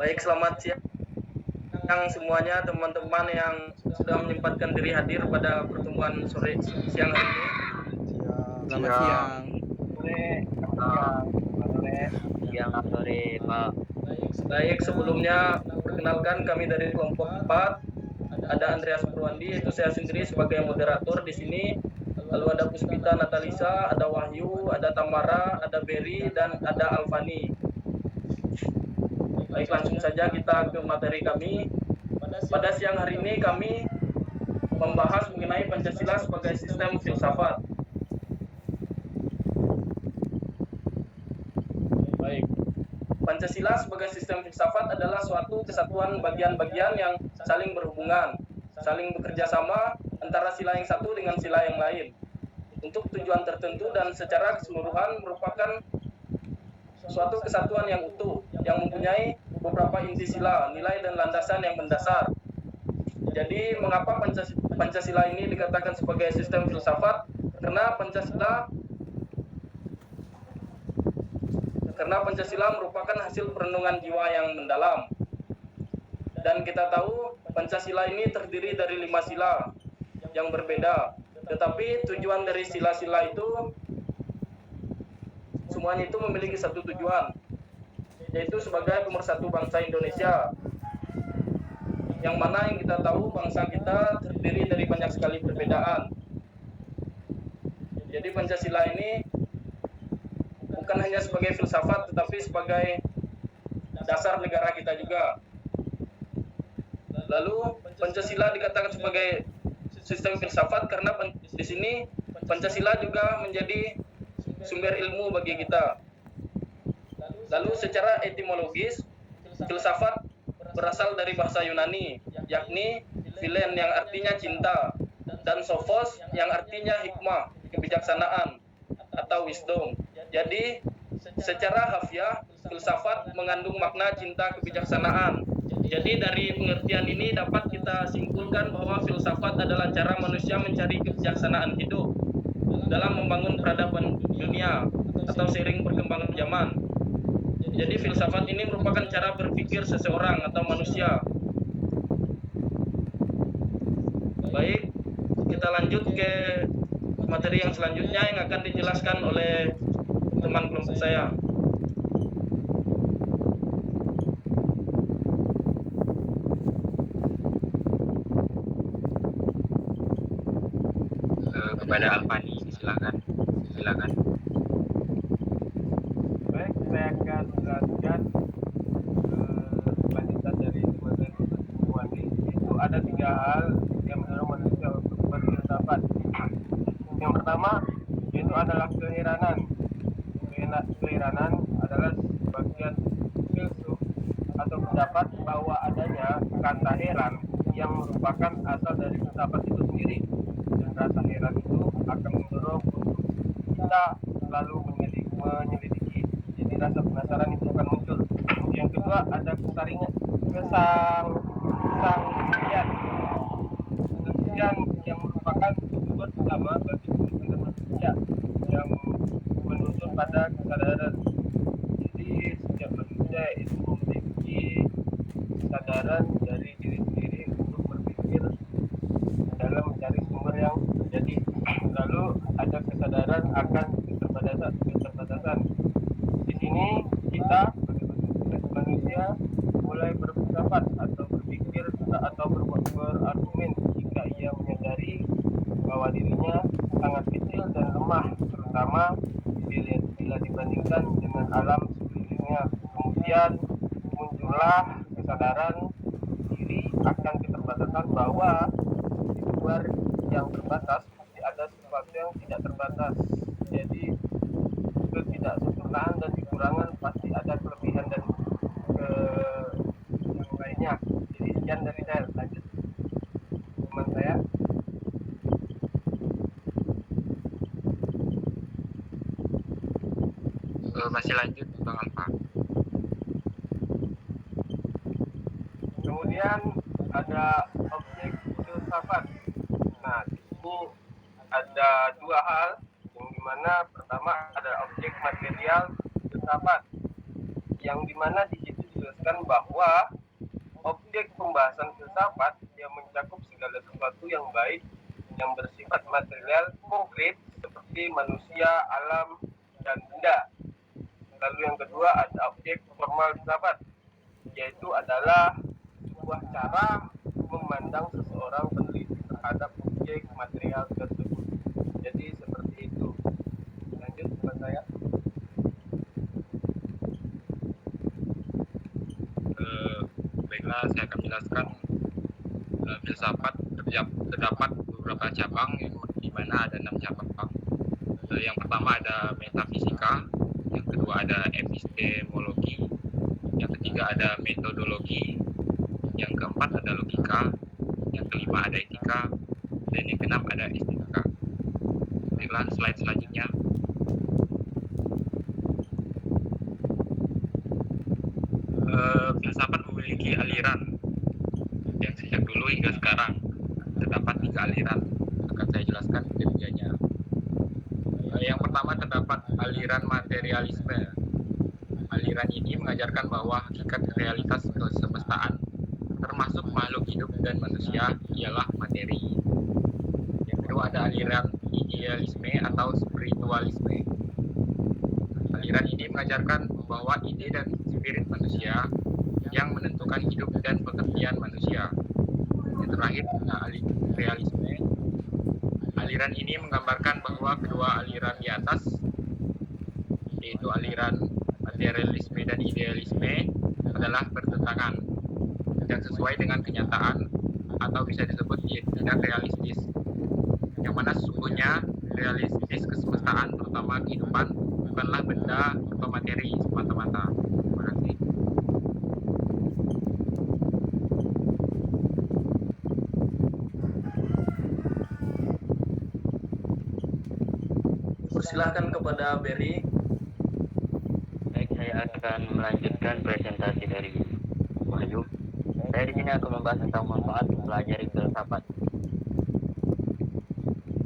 Baik, selamat siang semuanya teman-teman yang sudah menyempatkan diri hadir pada pertemuan siang hari ini. Selamat siang. Sore, Pak. Baik, sebelumnya perkenalkan kami dari kelompok 4. Ada Andreas Purwandi, itu saya sendiri sebagai moderator di sini. Lalu ada Puspita Natalisa, ada Wahyu, ada Tamara, ada Berry, dan ada Alfani. Baik, langsung saja kita ke materi kami. Pada siang hari ini kami membahas mengenai Pancasila sebagai sistem filsafat. Baik, Pancasila sebagai sistem filsafat adalah suatu kesatuan bagian-bagian yang saling berhubungan, saling bekerja sama antara sila yang satu dengan sila yang lain untuk tujuan tertentu dan secara keseluruhan merupakan suatu kesatuan yang utuh yang mempunyai beberapa inti sila, nilai dan landasan yang mendasar. Jadi mengapa Pancasila ini dikatakan sebagai sistem filsafat? Karena Pancasila merupakan hasil perenungan jiwa yang mendalam. Dan kita tahu Pancasila ini terdiri dari 5 sila yang berbeda. Tetapi tujuan dari sila-sila itu semuanya itu memiliki satu tujuan, yaitu sebagai pemersatu bangsa Indonesia. Yang mana yang kita tahu bangsa kita terdiri dari banyak sekali perbedaan. Jadi Pancasila ini bukan hanya sebagai filsafat tetapi sebagai dasar negara kita juga. Lalu Pancasila dikatakan sebagai sistem filsafat karena di sini Pancasila juga menjadi sumber ilmu bagi kita. Lalu secara etimologis, filsafat berasal dari bahasa Yunani, yakni philen yang artinya cinta, dan sophos yang artinya hikmah, kebijaksanaan, atau wisdom. Jadi, secara harfiah, filsafat mengandung makna cinta kebijaksanaan. Jadi dari pengertian ini dapat kita simpulkan bahwa filsafat adalah cara manusia mencari kebijaksanaan hidup dalam membangun peradaban dunia atau seiring perkembangan zaman. Jadi filsafat ini merupakan cara berpikir seseorang atau manusia. Baik, kita lanjut ke materi yang selanjutnya yang akan dijelaskan oleh teman kelompok saya. Kepada Alfani, silakan. Baik, saya akan menjelaskan lanjutan dari materi pertemuan ini. Itu ada 3 hal yang mendorong manusia untuk berfilsafat. Yang pertama itu adalah keheranan. Keheranan adalah bagian filsuf atau pendapat bahwa adanya kata heran yang merupakan asal dari filsafat itu sendiri. Dan rasa heran itu akan mendorong untuk kita selalu menyelidiki. Jadi rasa penasaran itu akan muncul. Yang kedua ada kesangsian yang merupakan tujuan utama bagi kehidupan manusia yang menuntut pada kesadaran. Jadi setiap manusia itu memiliki kesadaran dari diri sendiri untuk berpikir dalam mencari sumber yang terjadi. Lalu ada kesadaran akan keterbatasan. Di sini kita sebagai manusia mulai berfilsafat atau berpikir atau berargumen jika ia menyadari bahwa dirinya sangat kecil dan lemah, terutama bila dibandingkan dengan alam sekelilingnya. Kemudian muncullah kesadaran diri akan keterbatasan bahwa di luar yang terbatas ada sesuatu yang tidak terbatas. Jadi ketidaksempurnaan dan kekurangan pasti ada kelebihan dan yang lainnya. Jadi sekian dari saya. Lanjut teman saya. Masih lanjut, Bang Alfa. Kemudian ada objek filsafat. Nah, di sini ada 2 hal, yang dimana pertama ada objek material filsafat, yang dimana di situ menjelaskan bahwa objek pembahasan filsafat yang mencakup segala sesuatu yang baik yang bersifat material konkret seperti manusia, alam, dan benda. Lalu yang kedua ada objek formal filsafat, yaitu adalah sebuah cara memandang seseorang peneliti terhadap objek material tersebut. Jadi seperti itu. Lanjut kepada saya. Baiklah, saya akan menjelaskan filsafat terdapat beberapa cabang di mana ada 6 cabang. Yang pertama ada metafisika, yang kedua ada epistemologi, yang ketiga ada metodologi, yang keempat ada logika, yang kelima ada etika, dan yang keenam ada estetika. Baiklah, slide selanjutnya. Filsafat memiliki aliran yang sejak dulu hingga sekarang terdapat 3 aliran. Akan saya jelaskan ketiganya. Yang pertama terdapat aliran materialisme. Aliran ini mengajarkan bahwa hakikat realitas kesemestaan, termasuk makhluk hidup dan manusia, ialah materi. Yang kedua ada aliran idealisme atau spiritualisme. Aliran ini mengajarkan bahwa ide dan spirit manusia yang menentukan hidup dan pekerjaan manusia. Yang terakhir ada realisme. Aliran ini menggambarkan bahwa kedua aliran di atas, yaitu aliran materialisme dan idealisme, adalah bertentangan, tidak sesuai dengan kenyataan, atau bisa disebut tidak realistis. Yang mana sesungguhnya realistis kesemestaan, terutama kehidupan, bukanlah benda atau materi semata-mata. Terima kasih. Persilahkan kepada Berry. Baik, saya akan melanjutkan presentasi dari Wahyu. Saya di sini akan membahas tentang manfaat mempelajari filsafat.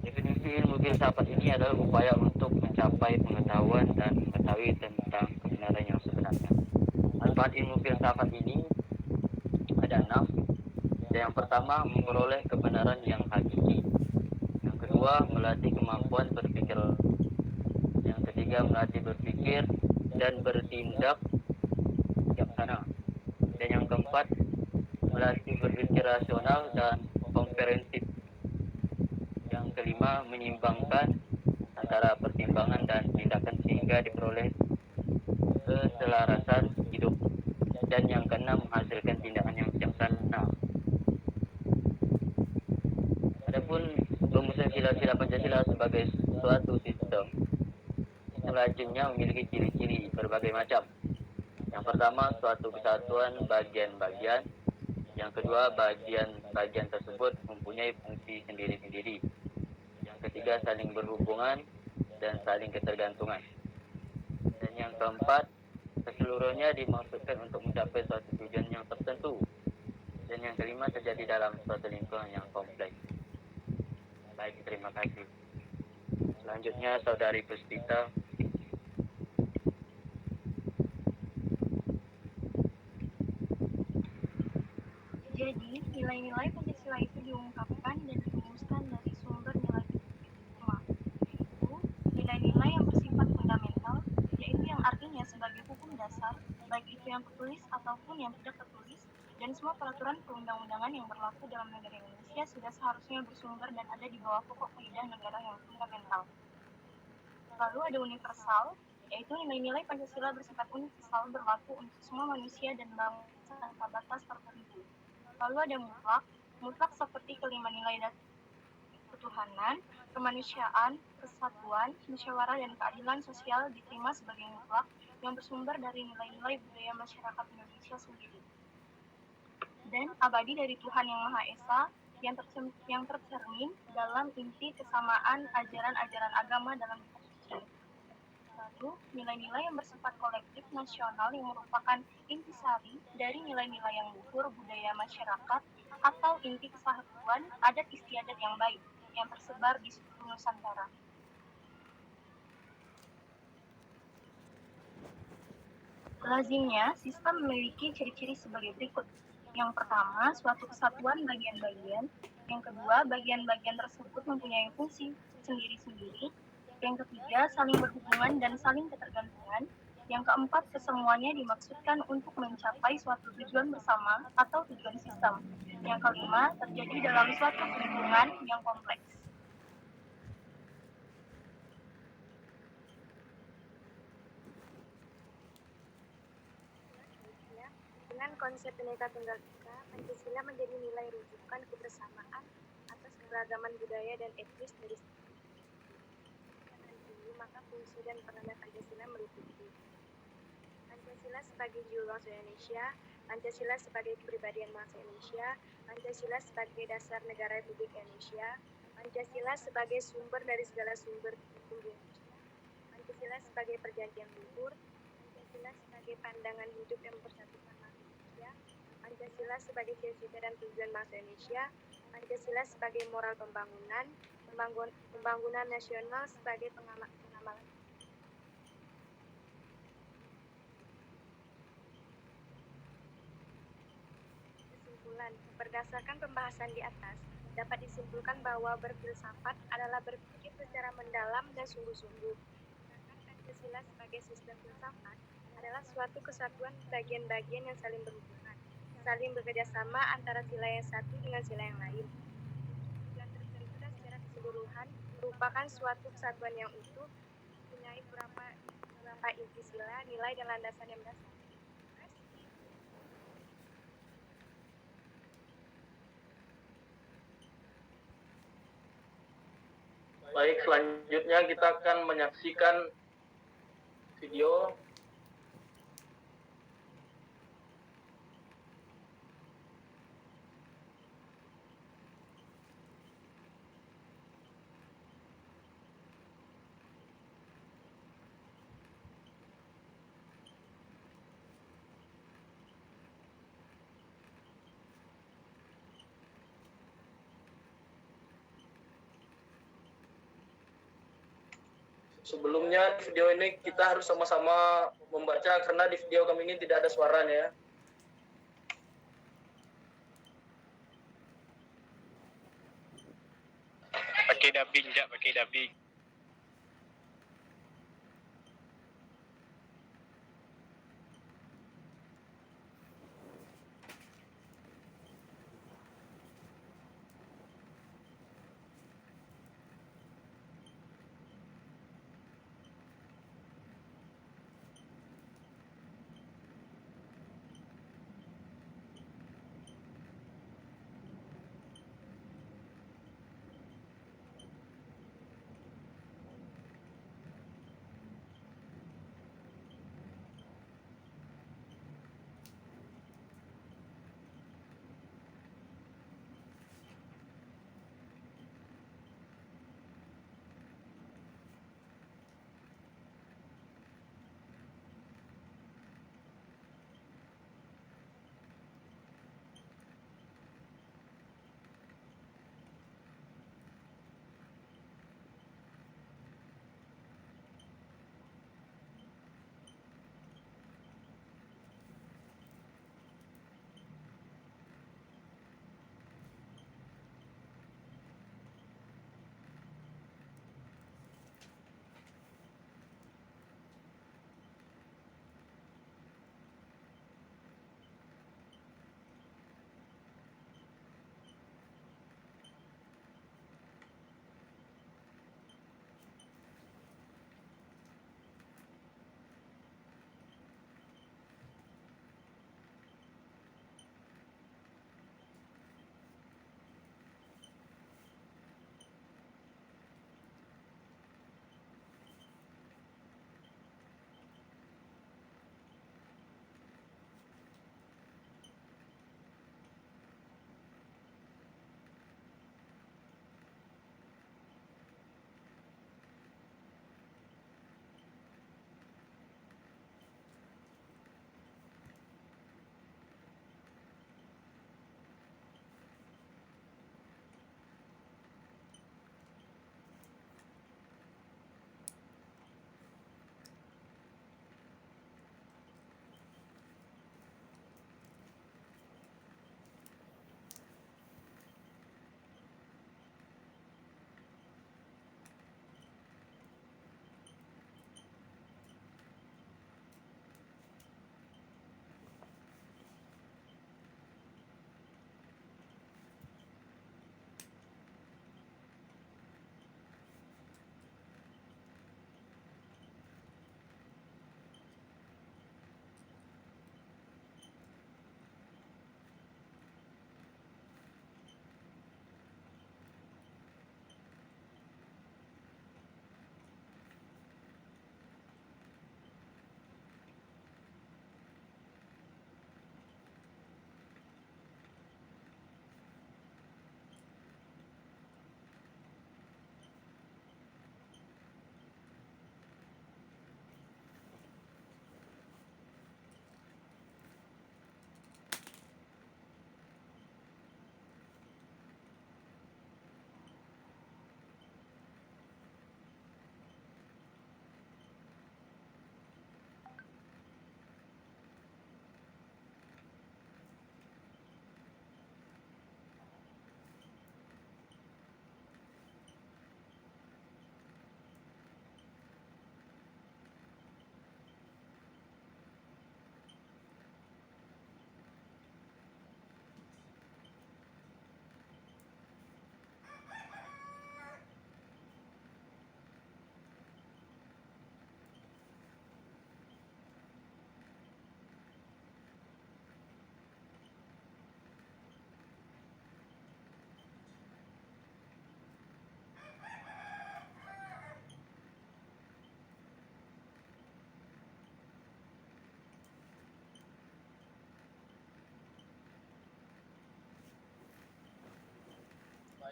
Definisi ilmu filsafat ini adalah upaya untuk mencapai pengetahuan dan mengetahui tentang kebenaran yang sebenarnya. Manfaat ilmu filsafat ini ada 6. Yang pertama, memperoleh kebenaran yang hakiki. Yang kedua, melatih kemampuan berpikir. Yang ketiga, melatih berpikir dan bertindak bijaksana. Dan yang keempat, melatih berpikir rasional dan komprehensif. Yang kelima, menyimbangkan antara pertimbangan dan tindakan sehingga diperoleh keselarasan hidup. Dan yang keenam, menghasilkan tindakan yang bijaksana. Adapun rumusan sila-sila Pancasila sebagai suatu sistem selanjutnya memiliki ciri-ciri berbagai macam. Yang pertama, suatu kesatuan bagian-bagian. Yang kedua, bagian-bagian tersebut mempunyai fungsi sendiri-sendiri. Yang ketiga, saling berhubungan dan saling ketergantungan. Dan yang keempat, keseluruhannya dimaksudkan untuk mencapai suatu tujuan yang tertentu. Dan yang kelima, terjadi dalam suatu lingkungan yang kompleks. Baik, terima kasih. Selanjutnya, Saudari Puspita. Jadi, nilai-nilai Pancasila itu diungkapkan dan dirumuskan dari sumber nilai utama, yaitu nilai-nilai yang bersifat fundamental, yaitu yang artinya sebagai hukum dasar, baik itu yang tertulis ataupun yang tidak tertulis, dan semua peraturan perundang-undangan yang berlaku dalam negara Indonesia sudah seharusnya bersumber dan ada di bawah pokok kaidah negara yang fundamental. Lalu ada universal, yaitu nilai-nilai Pancasila bersifat universal berlaku untuk semua manusia dan bangsa tanpa batas tertentu. Lalu ada mutlak seperti kelima nilai ketuhanan, kemanusiaan, kesatuan, musyawarah dan keadilan sosial diterima sebagai mutlak yang bersumber dari nilai-nilai budaya masyarakat Indonesia sendiri. Dan abadi dari Tuhan Yang Maha Esa yang tercermin dalam inti kesamaan ajaran-ajaran agama dalam kitab suci. Lalu, nilai-nilai yang bersifat kolektif nasional yang merupakan intisari dari nilai-nilai yang luhur budaya masyarakat atau inti kesatuan adat istiadat yang baik yang tersebar di seluruh Nusantara. Lazimnya, sistem memiliki ciri-ciri sebagai berikut. Yang pertama, suatu kesatuan bagian-bagian. Yang kedua, bagian-bagian tersebut mempunyai fungsi sendiri-sendiri. Yang ketiga, saling berhubungan dan saling ketergantungan. Yang keempat, kesemuanya dimaksudkan untuk mencapai suatu tujuan bersama atau tujuan sistem. Yang kelima, terjadi dalam suatu lingkungan yang kompleks. Dengan konsep Bhinneka Tunggal Ika, Pancasila menjadi nilai rujukan kebersamaan atas keragaman budaya dan etnis dari ini, maka fungsi dan peranan Pancasila meliputi Pancasila sebagai jiwa bangsa Indonesia, Pancasila sebagai kepribadian bangsa Indonesia, Pancasila sebagai dasar negara Republik Indonesia, Pancasila sebagai sumber dari segala sumber hukum di Indonesia, Pancasila sebagai perjanjian luhur, Pancasila sebagai pandangan hidup yang mempersatukan bangsa Indonesia, Pancasila sebagai cita-cita dan tujuan bangsa Indonesia, Pancasila sebagai moral pembangunan, pembangunan nasional sebagai pengamalan. Kesimpulan, berdasarkan pembahasan di atas, dapat disimpulkan bahwa berfilsafat adalah berpikir secara mendalam dan sungguh-sungguh. Sedangkan Pancasila sebagai sistem filsafat adalah suatu kesatuan bagian-bagian yang saling berhubungan, saling bekerjasama antara sila yang satu dengan sila yang lain. Dan tercipta secara keseluruhan merupakan suatu kesatuan yang utuh, mempunyai beberapa inti sila, nilai dan landasan yang mendasar. Baik, selanjutnya kita akan menyaksikan video. Sebelumnya di video ini kita harus sama-sama membaca karena di video kami ini tidak ada suaranya ya. Pakai dubbing, jak, pakai dubbing.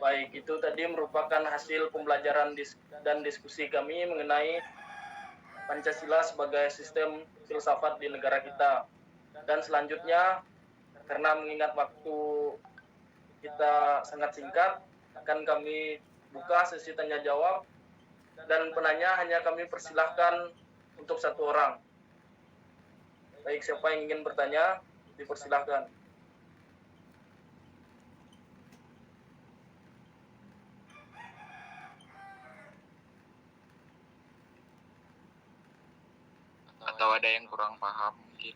Baik, itu tadi merupakan hasil pembelajaran dan diskusi kami mengenai Pancasila sebagai sistem filsafat di negara kita. Dan selanjutnya, karena mengingat waktu kita sangat singkat, akan kami buka sesi tanya jawab, dan penanya hanya kami persilahkan untuk 1 orang. Baik, siapa yang ingin bertanya, dipersilahkan. Atau ada yang kurang paham mungkin.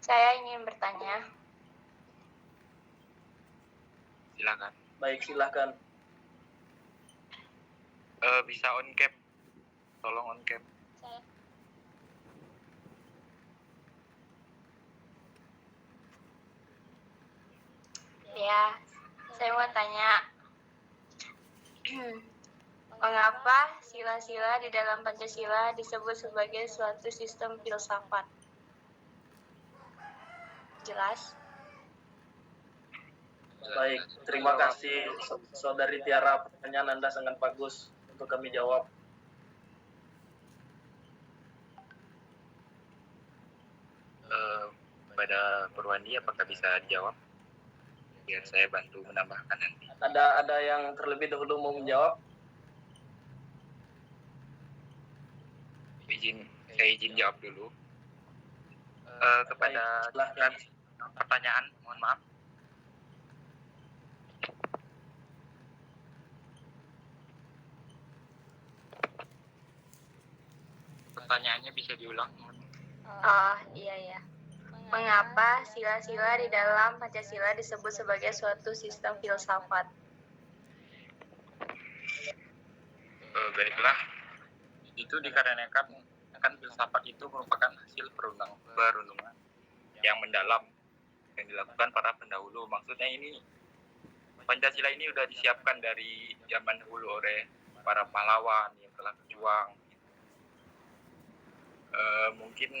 Saya ingin bertanya. Silakan. Baik, silakan. Bisa on cap. Tolong on cap. Ya, saya mau tanya. Mengapa sila-sila di dalam Pancasila disebut sebagai suatu sistem filsafat? Jelas? Baik, terima kasih Saudari Tiara, pertanyaan Anda sangat bagus untuk kami jawab. Pada Purwandi, apakah bisa dijawab? Biar saya bantu menambahkan nanti. Ada yang terlebih dahulu mau menjawab? Saya izin jawab dulu. Kepada Baik, silahkan. pertanyaan, mohon maaf. Pertanyaannya bisa diulang? Oh, iya. Mengapa sila-sila di dalam Pancasila disebut sebagai suatu sistem filsafat? Baiklah, itu dikarenakan filsafat itu merupakan hasil perundungan yang mendalam yang dilakukan para pendahulu. Maksudnya ini Pancasila ini sudah disiapkan dari zaman dahulu oleh para pahlawan yang telah berjuang. Mungkin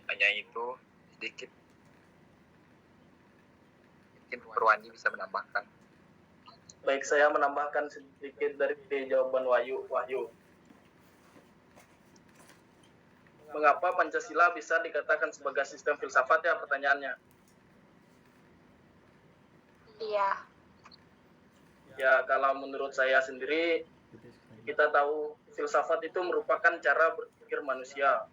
hanya itu sedikit. Mungkin Purwandi bisa menambahkan. Baik, saya menambahkan sedikit dari jawaban Wahyu. Mengapa Pancasila bisa dikatakan sebagai sistem filsafat ya pertanyaannya? Iya. Ya, kalau menurut saya sendiri, kita tahu filsafat itu merupakan cara berpikir manusia.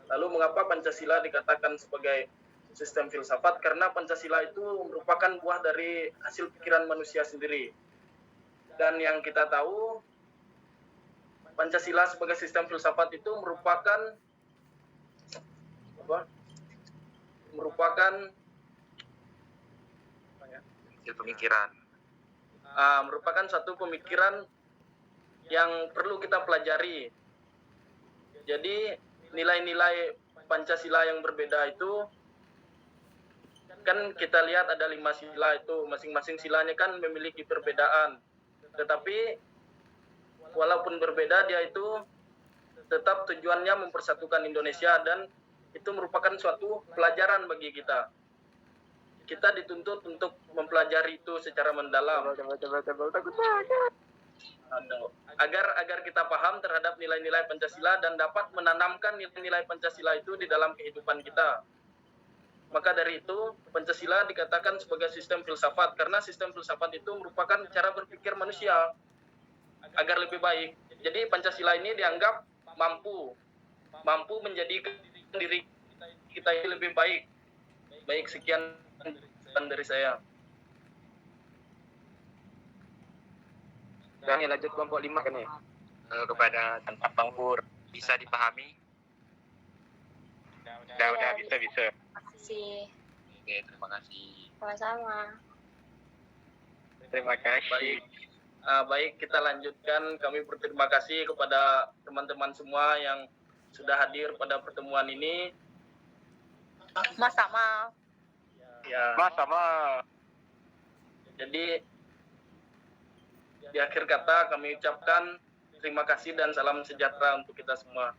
Lalu mengapa Pancasila dikatakan sebagai sistem filsafat? Karena Pancasila itu merupakan buah dari hasil pikiran manusia sendiri. Dan yang kita tahu, Pancasila sebagai sistem filsafat itu merupakan Hasil pemikiran. Merupakan suatu pemikiran yang perlu kita pelajari. Jadi nilai-nilai Pancasila yang berbeda itu kan kita lihat ada 5 sila itu, masing-masing silanya kan memiliki perbedaan. Tetapi walaupun berbeda, dia itu tetap tujuannya mempersatukan Indonesia, dan itu merupakan suatu pelajaran bagi kita. Kita dituntut untuk mempelajari itu secara mendalam. Agar kita paham terhadap nilai-nilai Pancasila dan dapat menanamkan nilai-nilai Pancasila itu di dalam kehidupan kita. Maka dari itu, Pancasila dikatakan sebagai sistem filsafat, karena sistem filsafat itu merupakan cara berpikir manusia agar lebih baik. Jadi Pancasila ini dianggap mampu menjadikan diri kita ini lebih baik. Baik, sekian dari saya. Dan lanjut kelompok 5 kan ya? Kepada Tanpa Pangkur, bisa dipahami? Udah bisa. Makasih. Oke, terima kasih. Sama-sama. Terima kasih. Baik, kita lanjutkan. Kami berterima kasih kepada teman-teman semua yang sudah hadir pada pertemuan ini. Mas sama. Ya, sama. jadi di akhir kata kami ucapkan terima kasih dan salam sejahtera untuk kita semua.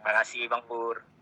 Makasih Bang Pur.